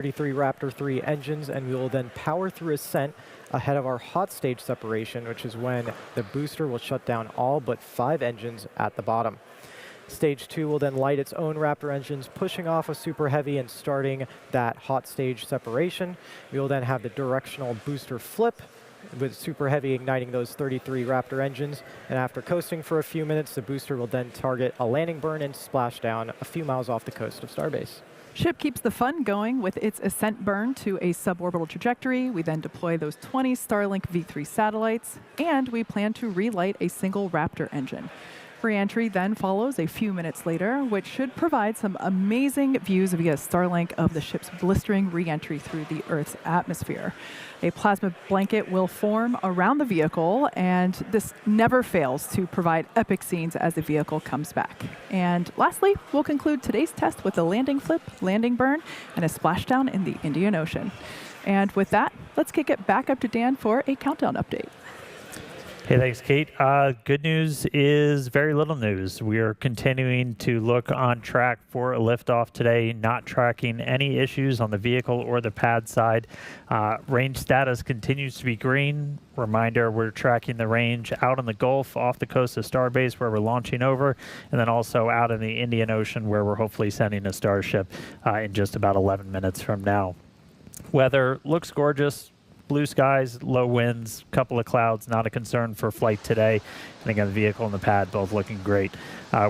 33 Raptor 3 engines, and we will then power through ascent ahead of our hot stage separation, which is when the booster will shut down all but 5 engines at the bottom. Stage 2 will then light its own Raptor engines, pushing off a Super Heavy and starting that hot stage separation. We will then have the directional booster flip, with Super Heavy igniting those 33 Raptor engines, and after coasting for a few minutes, the booster will then target a landing burn and splash down a few miles off the coast of Starbase. Ship keeps the fun going with its ascent burn to a suborbital trajectory. We then deploy those 20 Starlink V3 satellites, and we plan to relight a single Raptor engine. Re-entry then follows a few minutes later, which should provide some amazing views via Starlink of the ship's blistering re-entry through the Earth's atmosphere. A plasma blanket will form around the vehicle, and this never fails to provide epic scenes as the vehicle comes back. And lastly, we'll conclude today's test with a landing flip, landing burn, and a splashdown in the Indian Ocean. And with that, let's kick it back up to Dan for a countdown update. Hey, thanks, Kate. Good news is very little news. We are continuing to look on track for a liftoff today, not tracking any issues on the vehicle or the pad side. Range status continues to be green. Reminder, we're tracking the range out in the Gulf off the coast of Starbase where we're launching over, and then also out in the Indian Ocean where we're hopefully sending a Starship in just about 11 minutes from now. Weather looks gorgeous. Blue skies, low winds, couple of clouds, not a concern for flight today. And again, the vehicle and the pad both looking great.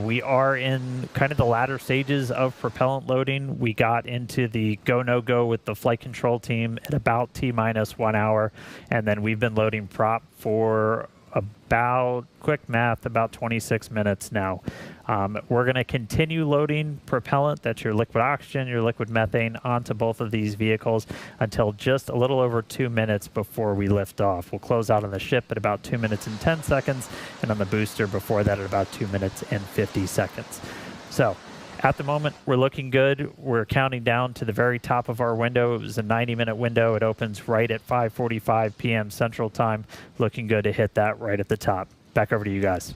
We are in kind of the latter stages of propellant loading. We got into the go, no go with the flight control team at about T-minus 1 hour. And then we've been loading prop for about, quick math, about 26 minutes now. We're going to continue loading propellant, that's your liquid oxygen, your liquid methane, onto both of these vehicles until just a little over 2 minutes before we lift off. We'll close out on the ship at about 2 minutes and 10 seconds, and on the booster before that at about 2 minutes and 50 seconds. So at the moment, we're looking good. We're counting down to the very top of our window. It was a 90-minute window. It opens right at 5:45 p.m. Central Time. Looking good to hit that right at the top. Back over to you guys.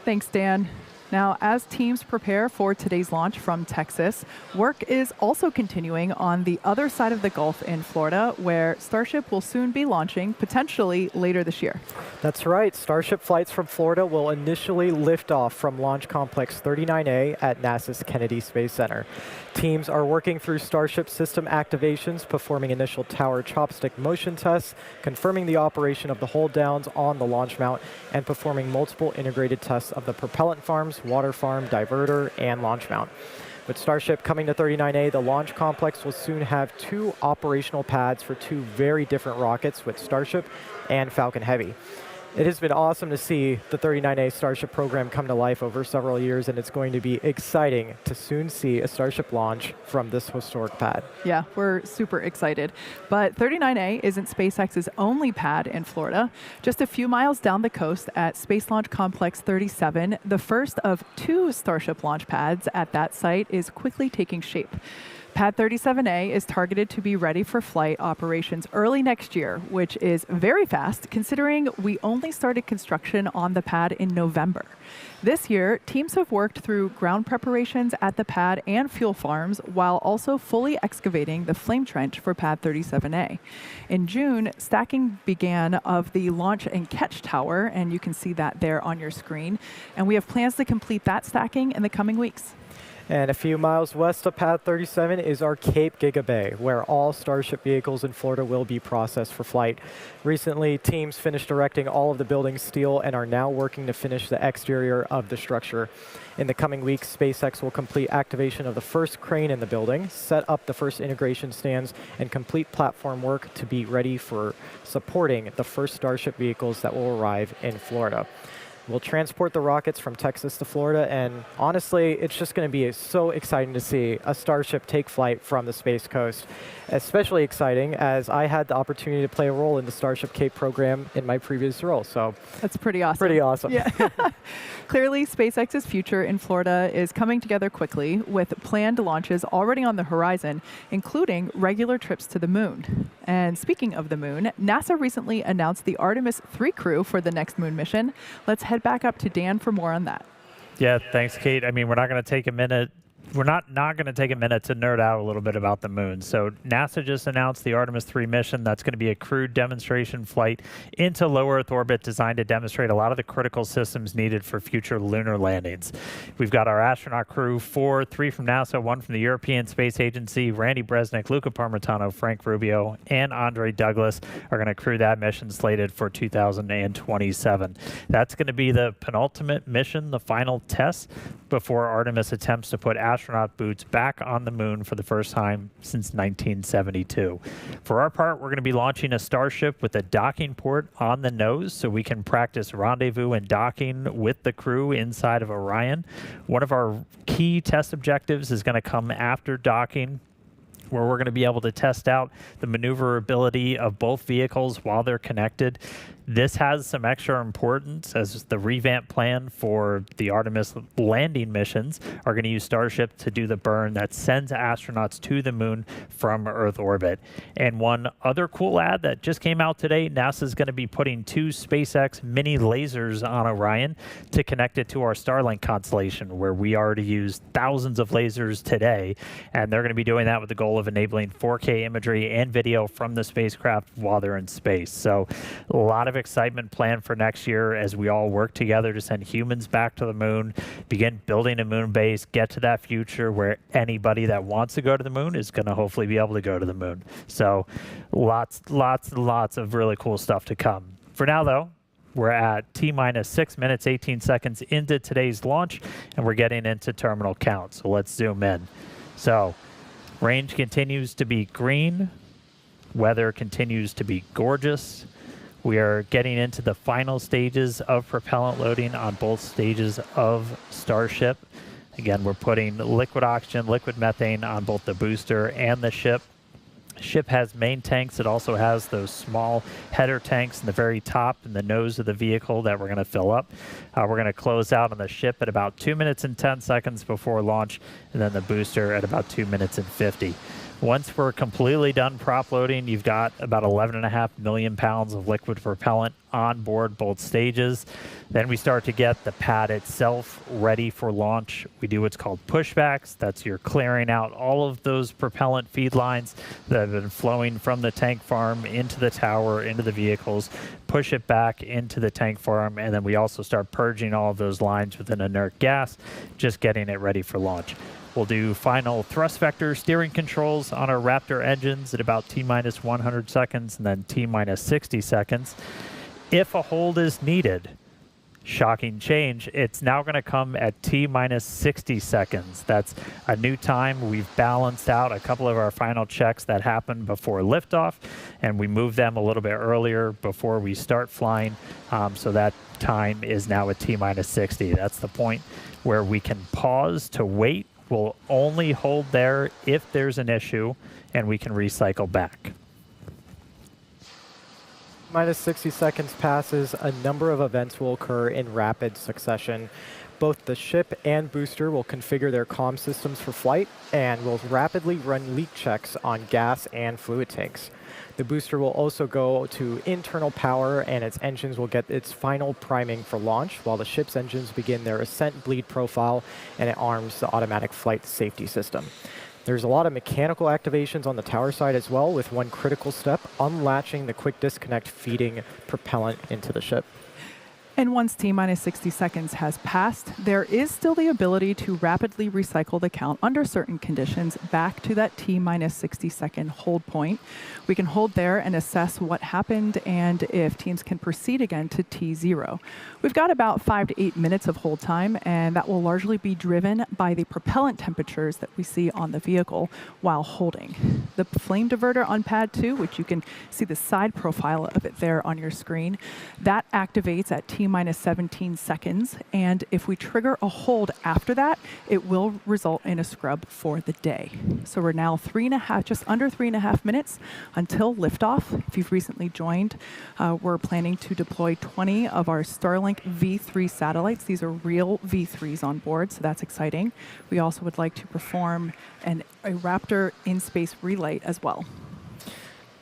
Thanks, Dan. Now, as teams prepare for today's launch from Texas, work is also continuing on the other side of the Gulf in Florida, where Starship will soon be launching, potentially later this year. That's right. Starship flights from Florida will initially lift off from Launch Complex 39A at NASA's Kennedy Space Center. Teams are working through Starship system activations, performing initial tower chopstick motion tests, confirming the operation of the hold downs on the launch mount, and performing multiple integrated tests of the propellant farms, water farm, diverter, and launch mount. With Starship coming to 39A, the launch complex will soon have 2 operational pads for 2 very different rockets with Starship and Falcon Heavy. It has been awesome to see the 39A Starship program come to life over several years, and it's going to be exciting to soon see a Starship launch from this historic pad. Yeah, we're super excited. But 39A isn't SpaceX's only pad in Florida. Just a few miles down the coast at Space Launch Complex 37, the first of 2 Starship launch pads at that site is quickly taking shape. Pad 37A is targeted to be ready for flight operations early next year, which is very fast considering we only started construction on the pad in November. This year, teams have worked through ground preparations at the pad and fuel farms while also fully excavating the flame trench for Pad 37A. In June, stacking began of the launch and catch tower, and you can see that there on your screen. And we have plans to complete that stacking in the coming weeks. And a few miles west of Pad 37 is our Cape Giga Bay, where all Starship vehicles in Florida will be processed for flight. Recently, teams finished erecting all of the building's steel and are now working to finish the exterior of the structure. In the coming weeks, SpaceX will complete activation of the first crane in the building, set up the first integration stands, and complete platform work to be ready for supporting the first Starship vehicles that will arrive in Florida. We'll transport the rockets from Texas to Florida, and honestly, it's just going to be so exciting to see a Starship take flight from the Space Coast. Especially exciting as I had the opportunity to play a role in the Starship Cape program in my previous role, so that's pretty awesome. Pretty awesome. Yeah. Clearly, SpaceX's future in Florida is coming together quickly with planned launches already on the horizon, including regular trips to the moon. And speaking of the moon, NASA recently announced the Artemis 3 crew for the next moon mission. Let's head back up to Dan for more on that. Yeah, thanks, Kate. I mean, we're not going to take a minute we're not going to take a minute to nerd out a little bit about the moon. So NASA just announced the Artemis 3 mission. That's going to be a crewed demonstration flight into low Earth orbit designed to demonstrate a lot of the critical systems needed for future lunar landings. We've got our astronaut crew, 4, 3 from NASA, 1 from the European Space Agency. Randy Bresnik, Luca Parmitano, Frank Rubio, and Andre Douglas are going to crew that mission slated for 2027. That's going to be the penultimate mission, the final test before Artemis attempts to put astronaut boots back on the moon for the first time since 1972. For our part, we're going to be launching a Starship with a docking port on the nose so we can practice rendezvous and docking with the crew inside of Orion. One of our key test objectives is going to come after docking, where we're going to be able to test out the maneuverability of both vehicles while they're connected. This has some extra importance as the revamp plan for the Artemis landing missions are going to use Starship to do the burn that sends astronauts to the moon from Earth orbit. And one other cool ad that just came out today, NASA is going to be putting 2 SpaceX mini lasers on Orion to connect it to our Starlink constellation, where we already use thousands of lasers today. And they're going to be doing that with the goal of enabling 4K imagery and video from the spacecraft while they're in space. So a lot of excitement planned for next year as we all work together to send humans back to the moon, begin building a moon base, get to that future where anybody that wants to go to the moon is going to hopefully be able to go to the moon. So lots of really cool stuff to come. For now, though, we're at T-minus 6 minutes, 18 seconds into today's launch, and we're getting into terminal count. So let's zoom in. So range continues to be green. Weather continues to be gorgeous. We are getting into the final stages of propellant loading on both stages of Starship. Again, we're putting liquid oxygen, liquid methane on both the booster and the ship. Ship has main tanks. It also has those small header tanks in the very top and the nose of the vehicle that we're going to fill up. We're going to close out on the ship at about 2 minutes and 10 seconds before launch, and then the booster at about 2 minutes and 50. Once we're completely done prop loading, you've got about 11.5 million pounds of liquid propellant on board both stages. Then we start to get the pad itself ready for launch. We do what's called pushbacks. That's you're clearing out all of those propellant feed lines that have been flowing from the tank farm into the tower, into the vehicles, push it back into the tank farm, and then we also start purging all of those lines with an inert gas, just getting it ready for launch. We'll do final thrust vector steering controls on our Raptor engines at about T-minus 100 seconds and then T-minus 60 seconds. If a hold is needed, shocking change, it's now going to come at T-minus 60 seconds. That's a new time. We've balanced out a couple of our final checks that happened before liftoff, and we moved them a little bit earlier before we start flying. So that time is now at T-minus 60. That's the point where we can pause to wait. We'll only hold there if there's an issue, and we can recycle back. Minus 60 seconds passes, a number of events will occur in rapid succession. Both the ship and booster will configure their comm systems for flight and will rapidly run leak checks on gas and fluid tanks. The booster will also go to internal power, and its engines will get its final priming for launch, while the ship's engines begin their ascent bleed profile, and it arms the automatic flight safety system. There's a lot of mechanical activations on the tower side as well, with one critical step, unlatching the quick disconnect feeding propellant into the ship. And once T-minus 60 seconds has passed, there is still the ability to rapidly recycle the count under certain conditions back to that T-minus 60 second hold point. We can hold there and assess what happened and if teams can proceed again to T0. We've got about 5 to 8 minutes of hold time, and that will largely be driven by the propellant temperatures that we see on the vehicle while holding. The flame diverter on pad 2, which you can see the side profile of it there on your screen, that activates at T-minus 17 seconds, and if we trigger a hold after that, it will result in a scrub for the day. So we're now just under 3.5 minutes until liftoff. If you've recently joined, we're planning to deploy 20 of our Starlink V3 satellites. These are real V3s on board, so that's exciting. We also would like to perform a Raptor in-space relay as well.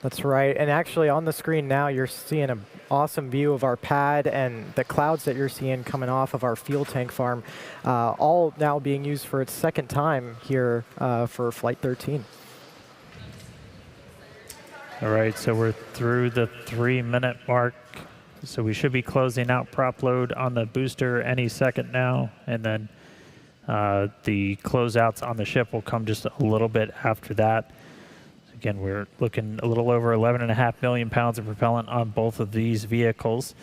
That's right. And actually on the screen now, you're seeing an awesome view of our pad and the clouds that you're seeing coming off of our fuel tank farm, all now being used for its second time here for Flight 13. All right, so we're through the 3-minute mark. So we should be closing out prop load on the booster any second now. And then the closeouts on the ship will come just a little bit after that. Again, we're looking a little over 11.5 million pounds of propellant on both of these vehicles.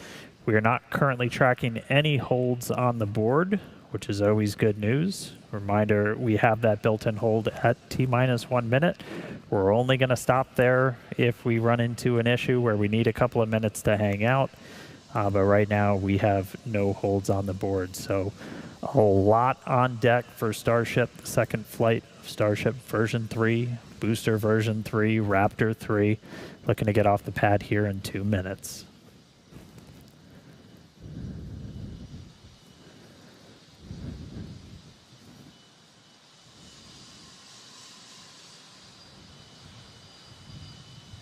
We are not currently tracking any holds on the board, which is always good news. Reminder, we have that built-in hold at T-minus 1 minute. We're only going to stop there if we run into an issue where we need a couple of minutes to hang out. But right now, we have no holds on the board. So a whole lot on deck for Starship, the second flight of Starship version 3. Booster version 3, Raptor 3, looking to get off the pad here in 2 minutes.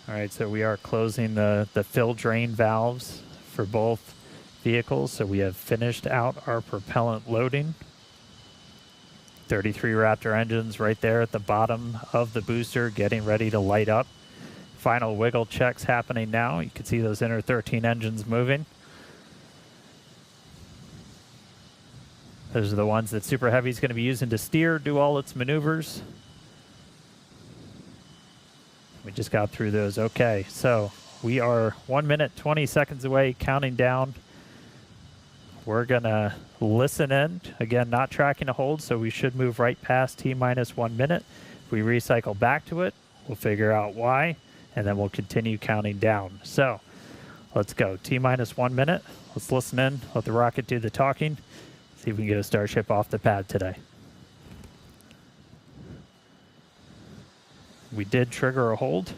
All right, so we are closing the fill drain valves for both vehicles. So we have finished out our propellant loading. 33 Raptor engines right there at the bottom of the booster getting ready to light up. Final wiggle checks happening now. You can see those inner 13 engines moving. Those are the ones that Super Heavy is going to be using to steer, do all its maneuvers. We just got through those. Okay, so we are 1 minute, 20 seconds away, counting down. We're going to listen in. Again, not tracking a hold, so we should move right past T-minus 1 minute. If we recycle back to it, we'll figure out why, and then we'll continue counting down. So let's go. T-minus 1 minute. Let's listen in. Let the rocket do the talking. See if we can get a Starship off the pad today. We did trigger a hold.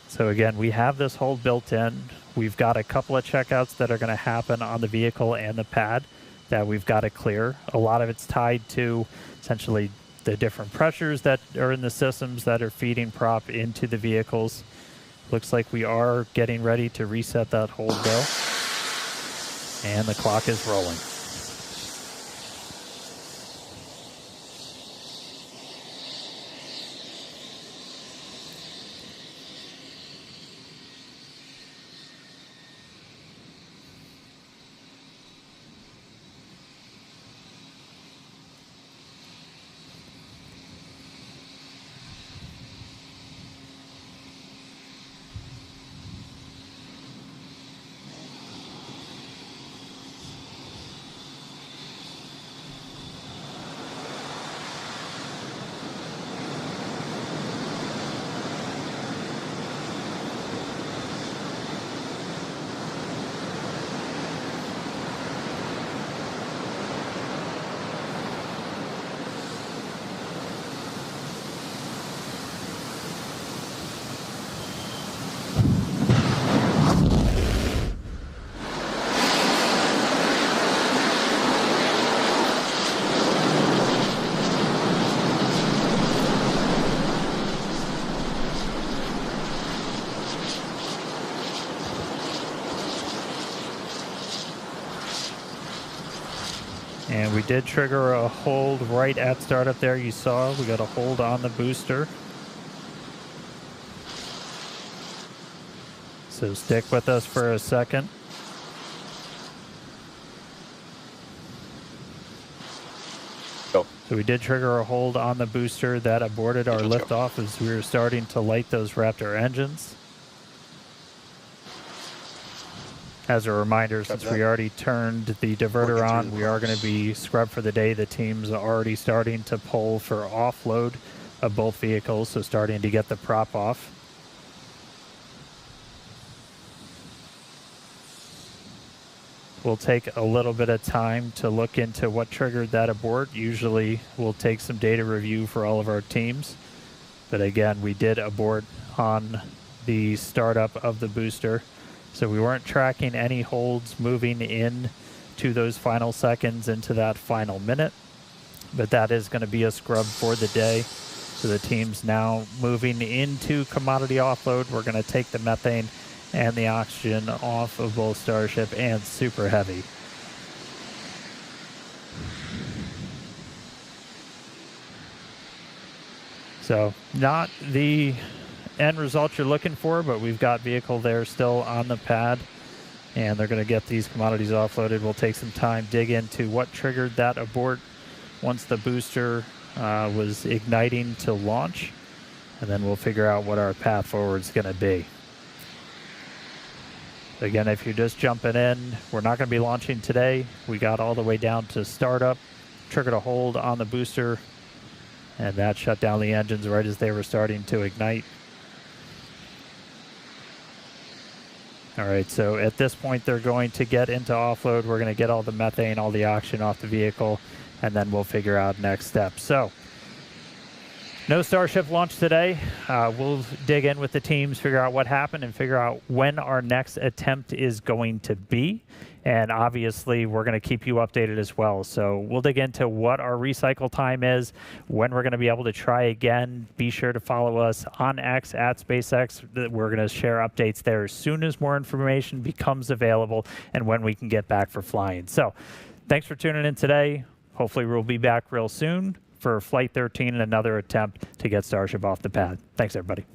So again, we have this hold built in. We've got a couple of checkouts that are going to happen on the vehicle and the pad that we've got to clear. A lot of it's tied to essentially the different pressures that are in the systems that are feeding prop into the vehicles. Looks like we are getting ready to reset that hold though. And the clock is rolling. And we did trigger a hold right at startup there. You saw we got a hold on the booster. So stick with us for a second. Go. So we did trigger a hold on the booster that aborted our liftoff as we were starting to light those Raptor engines. As a reminder, since we already turned the diverter on, we are going to be scrubbed for the day. The team's already starting to pull for offload of both vehicles, so starting to get the prop off. We'll take a little bit of time to look into what triggered that abort. Usually we'll take some data review for all of our teams. But again, we did abort on the startup of the booster. So we weren't tracking any holds moving in to those final seconds into that final minute. but that is going to be a scrub for the day. So the team's now moving into commodity offload. We're going to take the methane and the oxygen off of both Starship and Super Heavy. So not the end result you're looking for, but we've got vehicle there still on the pad, and they're going to get these commodities offloaded. We'll take some time, dig into what triggered that abort once the booster was igniting to launch, and then we'll figure out what our path forward is going to be. Again, if you're just jumping in, we're not going to be launching today. We got all the way down to startup, triggered a hold on the booster, and that shut down the engines right as they were starting to ignite. All right, so at this point, they're going to get into offload. We're going to get all the methane, all the oxygen off the vehicle, and then we'll figure out next steps. So, no Starship launch today. We'll dig in with the teams, figure out what happened, and figure out when our next attempt is going to be. And obviously, we're going to keep you updated as well. So we'll dig into what our recycle time is, when we're going to be able to try again. Be sure to follow us on X, at SpaceX. We're going to share updates there as soon as more information becomes available and when we can get back for flying. So thanks for tuning in today. Hopefully, we'll be back real soon for Flight 13 and another attempt to get Starship off the pad. Thanks, everybody.